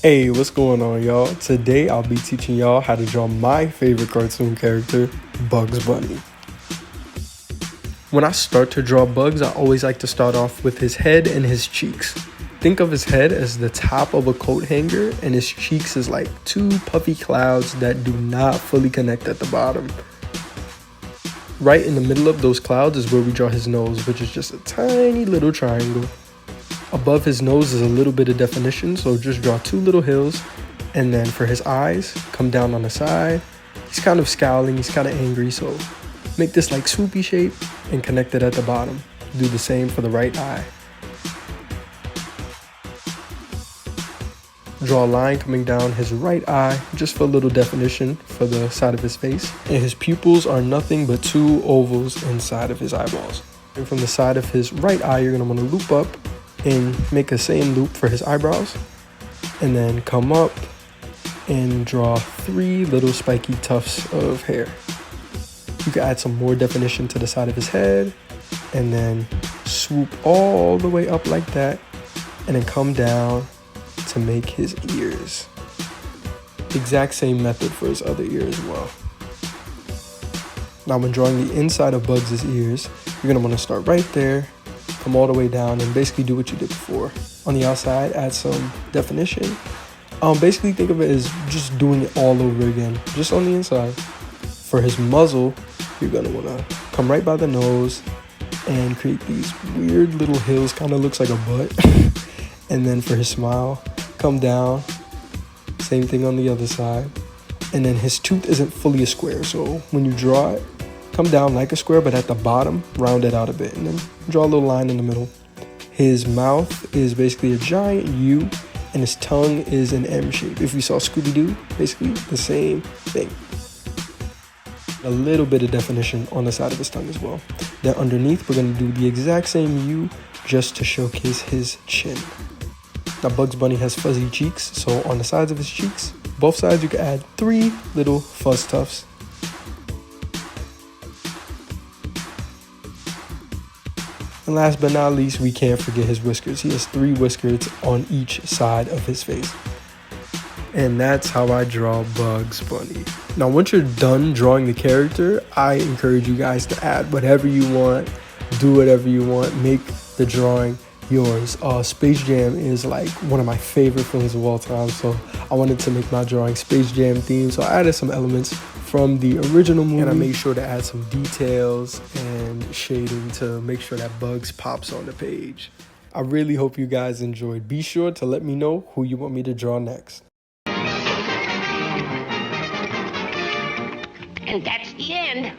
Hey, what's going on, y'all? Today I'll be teaching y'all how to draw my favorite cartoon character, Bugs Bunny. When I start to draw Bugs, I always like to start off with his head and his cheeks. Think of his head as the top of a coat hanger and his cheeks as like two puffy clouds that do not fully connect at the bottom. Right in the middle of those clouds is where we draw his nose, which is just a tiny little triangle. Above his nose is a little bit of definition, so just draw two little hills. And then for his eyes, come down on the side. He's kind of scowling, he's kind of angry, so make this like swoopy shape and connect it at the bottom. Do the same for the right eye. Draw a line coming down his right eye, just for a little definition for the side of his face. And his pupils are nothing but two ovals inside of his eyeballs. And from the side of his right eye, you're gonna wanna loop up and make the same loop for his eyebrows, and then come up and draw three little spiky tufts of hair. You can add some more definition to the side of his head and then swoop all the way up like that and then come down to make his ears. Exact same method for his other ear as well. Now when drawing the inside of Bugs' ears, you're gonna wanna start right there, come all the way down and basically do what you did before. On the outside, add some definition. Basically think of it as just doing it all over again, just on the inside. For his muzzle, you're gonna wanna come right by the nose and create these weird little hills, kind of looks like a butt. And then for his smile, come down, same thing on the other side. And then his tooth isn't fully a square, so when you draw it, come down like a square, but at the bottom, round it out a bit, and then draw a little line in the middle. His mouth is basically a giant U, and his tongue is an M shape. If you saw Scooby-Doo, basically the same thing. A little bit of definition on the side of his tongue as well. Then underneath, we're gonna do the exact same U, just to showcase his chin. Now Bugs Bunny has fuzzy cheeks, so on the sides of his cheeks, both sides you can add three little fuzz tufts. And last but not least, we can't forget his whiskers. He has three whiskers on each side of his face. And that's how I draw Bugs Bunny. Now, once you're done drawing the character, I encourage you guys to add whatever you want, do whatever you want, make the drawing yours. Space Jam is like one of my favorite films of all time, so I wanted to make my drawing Space Jam themed, so I added some elements from the original movie, and I made sure to add some details and shading to make sure that Bugs pops on the page. I really hope you guys enjoyed. Be sure to let me know who you want me to draw next. And that's the end.